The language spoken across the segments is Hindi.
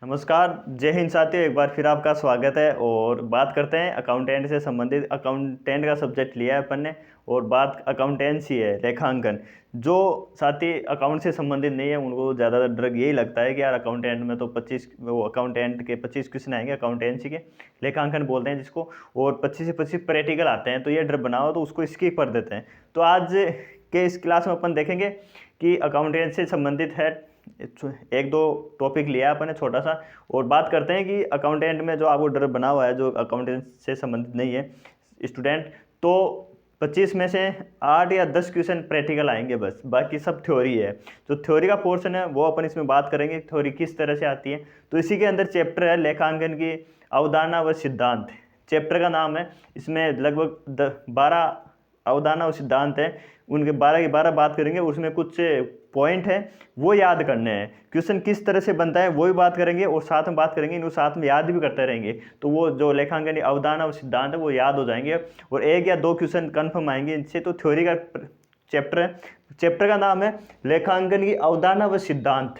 नमस्कार, जय हिंद साथियों। एक बार फिर आपका स्वागत है और बात करते हैं अकाउंटेंट से संबंधित। अकाउंटेंट का सब्जेक्ट लिया है अपन ने और बात अकाउंटेंसी है, लेखांकन। जो साथी अकाउंट से संबंधित नहीं है उनको ज़्यादातर डर यही लगता है कि यार अकाउंटेंट में तो 25 वो अकाउंटेंट के 25 क्वेश्चन आएंगे अकाउंटेंसी के, लेखांकन बोलते हैं जिसको, और 25 से 25 प्रैक्टिकल आते हैं, तो ये डर बना हो तो उसको स्किप कर देते हैं। तो आज के इस क्लास में अपन देखेंगे कि अकाउंटेंट से संबंधित है एक दो टॉपिक लिया है अपन ने छोटा सा, और बात करते हैं कि अकाउंटेंट में जो आपको डर बना हुआ है जो अकाउंटेंट से संबंधित नहीं है स्टूडेंट, तो 25 में से 8 या 10 क्वेश्चन प्रैक्टिकल आएंगे बस, बाकी सब थ्योरी है। जो थ्योरी का पोर्शन है वो अपन इसमें बात करेंगे थ्योरी किस तरह से आती है। तो इसी के अंदर चैप्टर है लेखांकन की अवधारणा व सिद्धांत। चैप्टर का नाम है, इसमें लगभग 12 अवधारणा और सिद्धांत है, उनके 12 की 12 बात करेंगे। उसमें कुछ पॉइंट है वो याद करने हैं, क्वेश्चन किस तरह से बनता है वो भी बात करेंगे और साथ में बात करेंगे, इनको साथ में याद भी करते रहेंगे। तो वो जो लेखांकन अवधारणा और सिद्धांत है वो याद हो जाएंगे और एक या दो क्वेश्चन कन्फर्म आएंगे इनसे। तो थ्योरी का चैप्टर है, चैप्टर का नाम है लेखांकन की अवधारणा व सिद्धांत।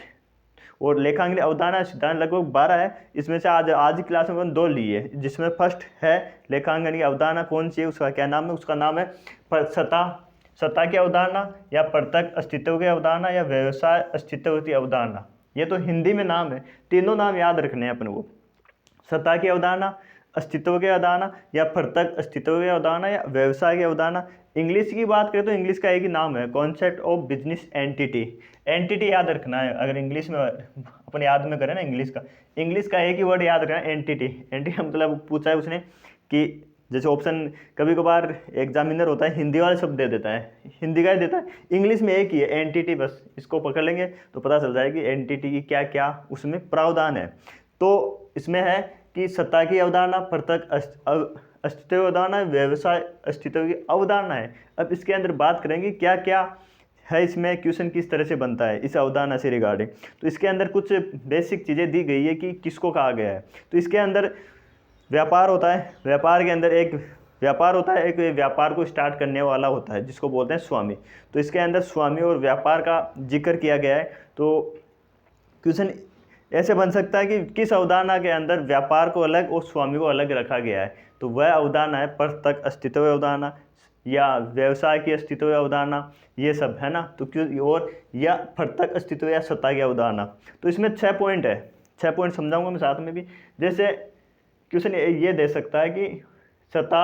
और लेखांकन अवधारणा सिद्धांत लगभग 12 है, इसमें से आज की क्लास में 2 लिए, जिसमें फर्स्ट है लेखांकन की अवधारणा कौन सी है, उसका क्या नाम है। उसका नाम है सत्ता की अवधारणा, या प्रत्यक्ष अस्तित्व की अवधारणा, या व्यवसाय अस्तित्व की अवधारणा। ये तो हिंदी में नाम है, तीनों नाम याद रखने हैं अपन को। सत्ता की अवधारणा, अस्तित्व की अवधारणा, या प्रत्यक्ष अस्तित्व की अवधारणा, या व्यवसाय की अवधारणा। इंग्लिश की बात करें तो इंग्लिश का एक ही नाम है, concept of business entity. Entity याद रखना है, अगर इंग्लिश में अपन याद में करें ना इंग्लिश का एक ही वर्ड याद रखना है, एंटिटी। एंटिटी मतलब पूछा है उसने कि जैसे ऑप्शन कभी कभार एग्जामिनर होता है हिंदी वाले शब्द दे देता है, हिंदी का ही देता है, इंग्लिश में एक ही है एंटिटी, बस इसको पकड़ लेंगे तो पता चल जाएगी एंटिटी की क्या क्या उसमें प्रावधान है। तो इसमें है कि सत्ता की अवधारणा, प्रत्यक्ष अस्तित्व अवधारणा, व्यवसाय अस्तित्व की अवधारणा है। अब इसके अंदर बात करेंगे क्या क्या है, इसमें क्वेश्चन किस तरह से बनता है इस अवधारणा से रिगार्डिंग। तो इसके अंदर कुछ बेसिक चीज़ें दी गई है कि किसको कहा गया है। तो इसके अंदर व्यापार होता है, व्यापार के अंदर एक व्यापार होता है, एक व्यापार को स्टार्ट करने वाला होता है जिसको बोलते हैं स्वामी। तो इसके अंदर स्वामी और व्यापार का जिक्र किया गया है। तो क्वेश्चन ऐसे बन सकता है कि किस अवधारणा के अंदर व्यापार को अलग और स्वामी को अलग रखा गया है। तो वह अवधारणा है प्रत्यक्ष अस्तित्व अवधारणा, या व्यवसाय की अस्तित्व अवधारणा, ये सब है ना। तो क्यों और या प्रत्यक्ष अस्तित्व या सत्ता की अवधारणा। तो इसमें 6 पॉइंट है, 6 पॉइंट समझाऊंगा मैं साथ में भी। जैसे क्वेश्चन ये दे सकता है कि सत्ता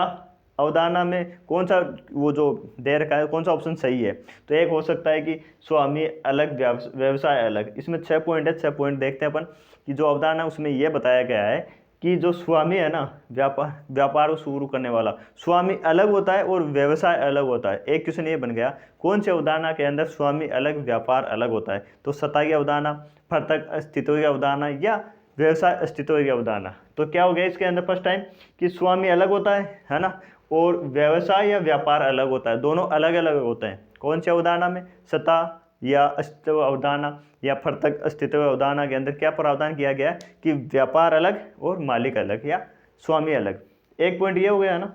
अवधारणा में कौन सा वो जो दे रखा है कौन सा ऑप्शन सही है। तो एक हो सकता है कि स्वामी अलग व्यवसाय अलग। इसमें 6 पॉइंट है, 6 पॉइंट देखते हैं अपन कि जो अवधारणा उसमें यह बताया गया है कि जो स्वामी है ना, व्यापार को शुरू करने वाला, स्वामी अलग होता है और व्यवसाय अलग होता है। एक क्वेश्चन ये बन गया कौन सी अवधारणा के अंदर स्वामी अलग व्यापार अलग होता है। तो सत्ता की अवधारणा, प्रत्यक्ष अस्तित्व की अवधारणा, या व्यवसाय अस्तित्व की अवधारणा। तो क्या हो गया इसके अंदर फर्स्ट टाइम कि स्वामी अलग होता है ना, और व्यवसाय या व्यापार अलग होता है, दोनों अलग अलग होते हैं। कौन सी अवधारणा में, सत्ता या अस्तित्व अवधारणा या प्रत्यक्ष अस्तित्व अवधारणा के अंदर क्या प्रावधान किया गया कि व्यापार अलग और मालिक अलग या स्वामी अलग। एक पॉइंट ये हो गया ना।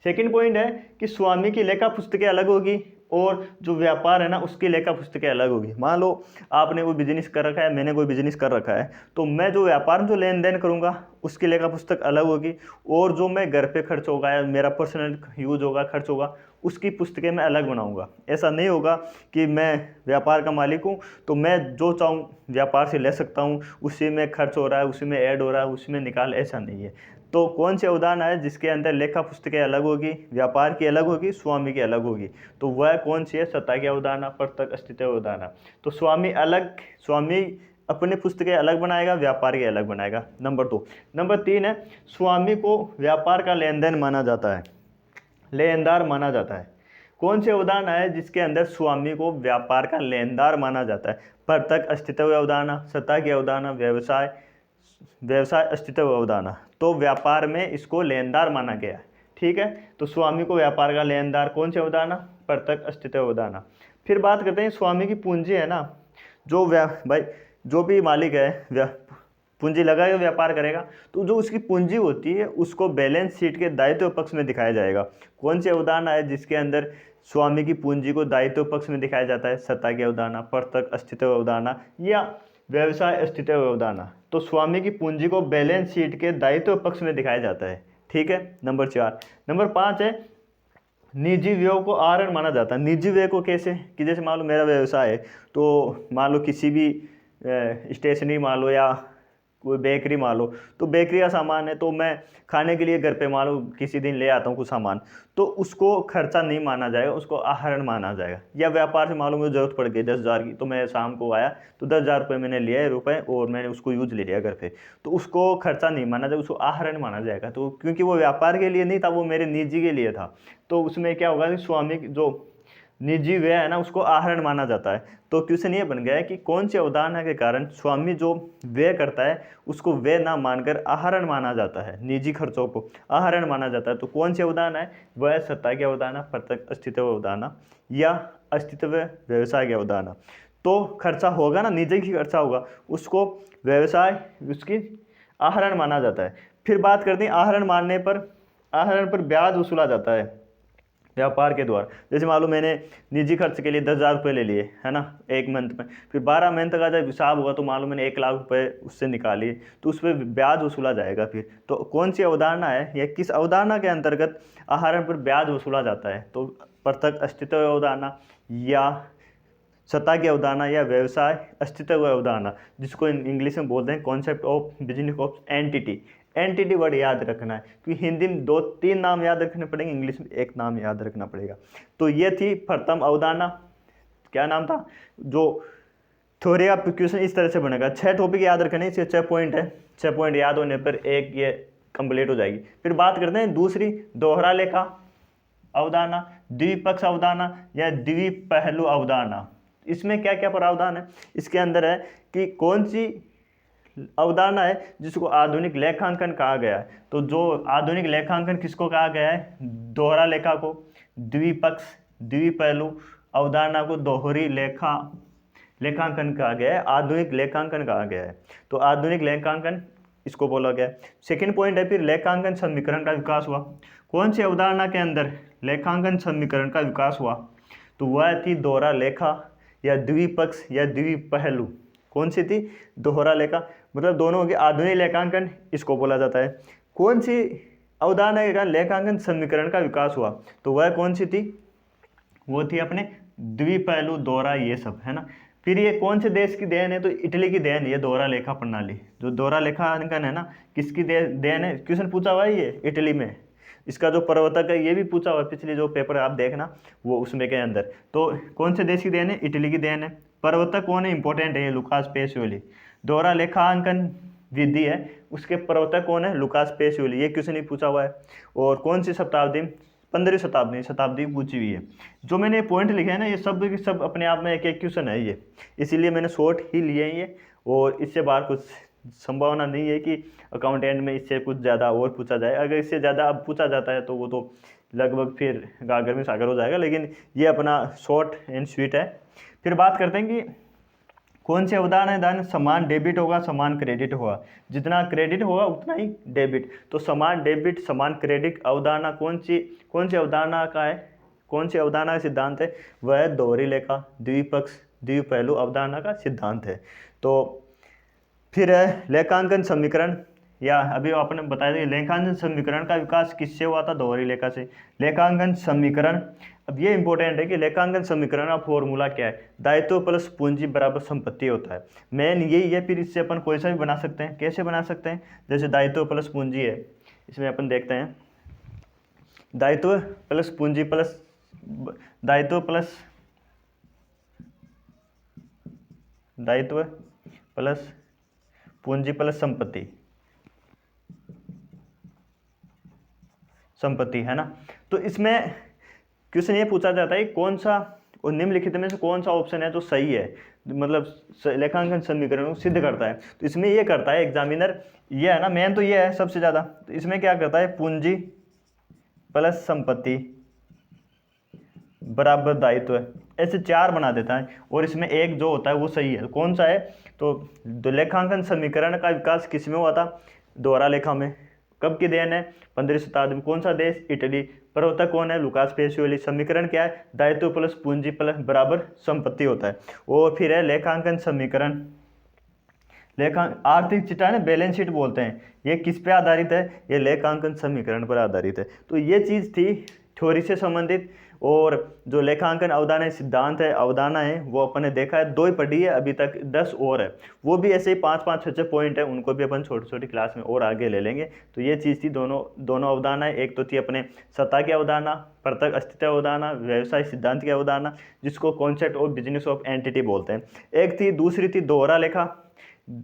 सेकंड पॉइंट है कि स्वामी की लेखा पुस्तकें अलग होगी और जो व्यापार है ना उसकी लेखा पुस्तकें अलग होगी। मान लो आपने कोई बिजनेस कर रखा है, मैंने कोई बिजनेस कर रखा है, तो मैं जो व्यापार में जो लेन देन करूंगा उसकी लेखा पुस्तक अलग होगी, और जो मैं घर पे खर्च होगा या मेरा पर्सनल यूज होगा खर्च होगा उसकी पुस्तकें मैं अलग बनाऊंगा। ऐसा नहीं होगा कि मैं व्यापार का मालिक हूँ तो मैं जो चाहूँ व्यापार से ले सकता हूँ, उसी में खर्च हो रहा है, उसी में ऐड हो रहा है, उसी में निकाल, ऐसा नहीं है। तो कौन सी अवधारणा है जिसके अंदर लेखा पुस्तकें अलग होगी, व्यापार की अलग होगी, स्वामी की अलग होगी। तो वह कौन सी है, सत्ता की अवधारणा, प्रत्यक्ष अस्तित्व अवधारणा। तो स्वामी अपने पुस्तकें अलग बनाएगा, व्यापार की अलग बनाएगा। नंबर 2। नंबर 3 है स्वामी को व्यापार का लेन देन माना जाता है, लेनदार माना जाता है। कौन सी अवधारणा है जिसके अंदर स्वामी को व्यापार का लेनदार माना जाता है। प्रत्यक्ष अस्तित्व अवधारणा, सत्ता की अवधारणा, व्यवसाय अस्तित्व अवधारणा। तो व्यापार में इसको लेनदार माना गया है, ठीक है। तो स्वामी को व्यापार का लेनदार, कौन सी अवधारणा, प्रत्यक्ष अस्तित्व अवधारणा। फिर बात करते हैं स्वामी की पूंजी है ना, जो भाई जो भी मालिक है पूंजी लगाएगा व्यापार करेगा, तो जो उसकी पूंजी होती है उसको बैलेंस शीट के दायित्व पक्ष में दिखाया जाएगा। कौन सी अवधारणा है जिसके अंदर स्वामी की पूंजी को दायित्व पक्ष में दिखाया जाता है, सत्ता की अवधारणा, प्रत्यक्ष अस्तित्व अवधारणा, या व्यवसाय अस्तित्व अवधारणा। तो स्वामी की पूंजी को बैलेंस शीट के दायित्व पक्ष में दिखाया जाता है। ठीक है, नंबर 4। नंबर 5 है निजी व्यय को आहरण माना जाता है। निजी व्यय को कैसे कि जैसे मान लो मेरा व्यवसाय है, तो मान लो किसी भी स्टेशनरी मान लो या कोई बेकरी मान लो, तो बेकरी का सामान है तो मैं खाने के लिए घर पे मान लो किसी दिन ले आता हूँ कुछ सामान, तो उसको खर्चा नहीं माना जाएगा, उसको आहरण माना जाएगा। या व्यापार से मान लो मुझे जरूरत पड़ गई 10,000 की, तो मैं शाम को आया तो 10,000 रुपये मैंने लिए रुपए और मैंने उसको यूज ले लिया घर पे, तो उसको खर्चा नहीं माना जाएगा, उसको आहरण माना जाएगा। तो क्योंकि वो व्यापार के लिए नहीं था, वो मेरे निजी के लिए था, तो उसमें क्या होगा कि स्वामी जो निजी व्यय है ना उसको आहरण माना जाता है। तो क्वेश्चन ये बन गया है कि कौन सी अवधारणा के कारण स्वामी जो व्यय करता है उसको व्यय ना मानकर आहरण माना जाता है, निजी खर्चों को आहरण माना जाता है। तो कौन सी अवधारणा है? वह है सत्ता की अवधारणा, प्रत्यक्ष अस्तित्व अवधारणा या अस्तित्व व्यवसाय की अवधारणा। तो खर्चा होगा ना, निजी की खर्चा होगा, उसको व्यवसाय उसकी आहरण माना जाता है। फिर बात करते हैं आहरण पर ब्याज वसूला जाता है व्यापार के द्वारा। जैसे मान लो मैंने निजी खर्च के लिए 10,000 रुपये ले लिए है ना एक मंथ में, फिर 12 मंथ का जब हिसाब हुआ तो मान लो मैंने 1,00,000 रुपये उससे निकाली, तो उस पर ब्याज वसूला जाएगा। फिर तो कौन सी अवधारणा है या किस अवधारणा के अंतर्गत आहरण पर ब्याज वसूला जाता है? तो प्रत्यक्ष अस्तित्व अवधारणा या सत्ता की अवधारणा या व्यवसाय अस्तित्व अवधारणा, जिसको इंग्लिश में बोलते हैं concept of business of entity. Entity word याद रखना है क्योंकि हिंदी में 2-3 नाम याद रखने पड़ेंगे, इंग्लिश में एक नाम याद रखना पड़ेगा। तो ये थी प्रथम अवधारणा, क्या नाम था? जो थ्योरी ऑफ क्वेश्चन इस तरह से बनेगा। 6 टॉपिक याद रखने, इसके 6 पॉइंट है, 6 पॉइंट याद होने पर एक ये कंप्लीट हो जाएगी। फिर बात करते हैं दूसरी, दोहरा लेखा अवधारणा, द्विपक्ष अवधारणा या द्विपहलू अवधारणा। इसमें क्या क्या प्रावधान है? इसके अंदर है कि कौन सी अवधारणा है जिसको आधुनिक लेखांकन कहा गया है। तो जो आधुनिक लेखांकन किसको कहा गया है? दोहरा लेखा को। द्विपक्ष द्विपहलू अवधारणा को दोहरी लेखांकन कहा गया है, आधुनिक लेखांकन कहा गया है। तो आधुनिक लेखांकन इसको बोला गया है। सेकंड पॉइंट है फिर लेखांकन समीकरण का विकास हुआ। कौन सी अवधारणा के अंदर लेखांकन समीकरण का विकास हुआ? तो वह थी दोहरा लेखा या द्विपक्ष या द्विपहलू। कौन सी थी? दोहरा लेखा, मतलब दोनों के आधुनिक लेखांकन इसको बोला जाता है। कौन सी अवधारणा के कारण लेखांकन समीकरण का विकास हुआ? तो वह कौन सी थी? वो थी अपने द्विपहलू, दोहरा, ये सब है ना। फिर ये कौन से देश की देन है? तो इटली की देन है ये दोहरा लेखा प्रणाली। जो दोहरा लेखांकन है ना, किसकी देन है? क्वेश्चन पूछा हुआ है ये इटली में। इसका जो प्रवर्तक है ये भी पूछा हुआ है, पिछले जो पेपर आप देखना वो उसमें के अंदर। तो कौन से देश की देन है? इटली की देन है। प्रवर्तक कौन है? इंपॉर्टेंट है ये, लुकास पेसियोली। दोहरा लेखांकन विधि है, उसके प्रवर्तक कौन है? Lucas Pacioli. ये क्वेश्चन ही पूछा हुआ है। और कौन सी शताब्दी? 15वीं शताब्दी पूछी हुई है। जो मैंने पॉइंट लिखे हैं ना, ये सब के सब अपने आप में एक एक क्वेश्चन है ये, इसीलिए मैंने शॉर्ट ही लिए हैं ये। और इससे बाहर कुछ संभावना नहीं है कि अकाउंटेंट में इससे कुछ ज़्यादा और पूछा जाए। अगर इससे ज़्यादा अब पूछा जाता है तो वो तो लगभग फिर गागर में सागर हो जाएगा, लेकिन ये अपना शॉर्ट एंड स्वीट है। फिर बात करते हैं कि कौन सी अवधारणा है? दान समान डेबिट होगा, समान क्रेडिट होगा। जितना क्रेडिट होगा उतना ही डेबिट। तो समान डेबिट समान क्रेडिट अवधारणा कौन सी अवधारणा का है? कौन सी अवधारणा का सिद्धांत है? वह दोहरी लेखा द्विपक्ष द्विपहलू अवधारणा का सिद्धांत है। तो फिर है लेखांकन समीकरण, या अभी आपने बताया था लेखांकन समीकरण का विकास किससे हुआ था? दोहरी लेखा से। लेखांकन समीकरण, अब ये इंपॉर्टेंट है कि लेखांकन समीकरण का फॉर्मूला क्या है? दायित्व प्लस पूंजी बराबर संपत्ति होता है। मेन यही है। फिर इससे अपन कोई सा भी बना सकते हैं। कैसे बना सकते हैं? जैसे दायित्व प्लस पूंजी है, इसमें अपन देखते हैं दायित्व प्लस पूंजी प्लस दायित्व प्लस पूंजी प्लस संपत्ति है ना। तो इसमें क्वेश्चन ये पूछा जाता है कौन सा और निम्नलिखित में से कौन सा ऑप्शन है जो सही है, मतलब लेखांकन समीकरण को सिद्ध करता है। तो इसमें ये करता है एग्जामिनर, ये है ना मेन, तो ये है सबसे ज़्यादा। तो इसमें क्या करता है? पूंजी प्लस संपत्ति बराबर दायित्व, ऐसे 4 बना देता है और इसमें एक जो होता है वो सही है। कौन सा है? तो लेखांकन समीकरण का विकास किस में हुआ था? दोहरा लेखा में। कब की देन है? 15वीं शताब्दी में। कौन सा देश? इटली। प्रवर्तक कौन है? Lucas Pacioli. समीकरण क्या है? दायित्व प्लस पूंजी प्लस बराबर संपत्ति होता है। और फिर है लेखांकन समीकरण, लेखा आर्थिक चिट्ठा है ना, बैलेंस शीट बोलते हैं, ये किस पे आधारित है, ये लेखांकन समीकरण पर आधारित है। तो ये चीज़ थी थ्योरी से संबंधित। और जो लेखांकन अवधारणा सिद्धांत है, अवधारणा है, वो अपन ने देखा है, 2 ही पढ़ी है अभी तक, 10 और है, वो भी ऐसे ही 5-5 6 पॉइंट है, उनको भी अपन छोटी छोटी क्लास में और आगे ले लेंगे। तो ये चीज़ थी दोनों अवधारणाएं। एक तो थी अपने सत्ता की अवधारणा, प्रत्यक्ष अस्तित्व अवधारणा, व्यवसाय सिद्धांत की अवधारणा, जिसको concept of business of entity बोलते हैं। एक थी, दूसरी थी दोहरा लेखा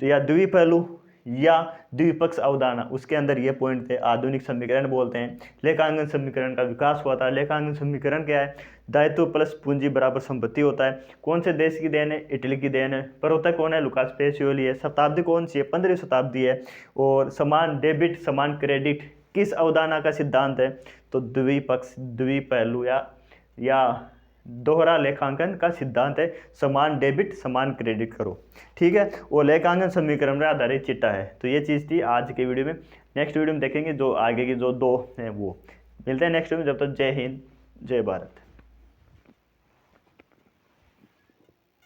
या द्विपहलू या द्विपक्ष अवधारणा, उसके अंदर ये पॉइंट थे। आधुनिक समीकरण बोलते हैं, लेखांकन समीकरण का विकास हुआ था। लेखांकन समीकरण क्या है, दायित्व प्लस पूंजी बराबर संपत्ति होता है। कौन से देश की देन है, इटली की देन है। प्रवर्तक कौन है, लुकास पेसियोली है। शताब्दी कौन सी है, 15वीं शताब्दी है। और समान डेबिट समान क्रेडिट किस अवधारणा का सिद्धांत है, तो द्विपक्ष द्विपहलू या दोहरा लेखांकन का सिद्धांत है। समान डेबिट समान क्रेडिट करो, ठीक है। वो लेखांकन समीकरण पर आधारित चिट्ठा है। तो ये चीज़ थी आज के वीडियो में। नेक्स्ट वीडियो में देखेंगे जो आगे की जो 2 हैं वो। मिलते हैं नेक्स्ट वीडियो में, जब तक जय हिंद जय भारत।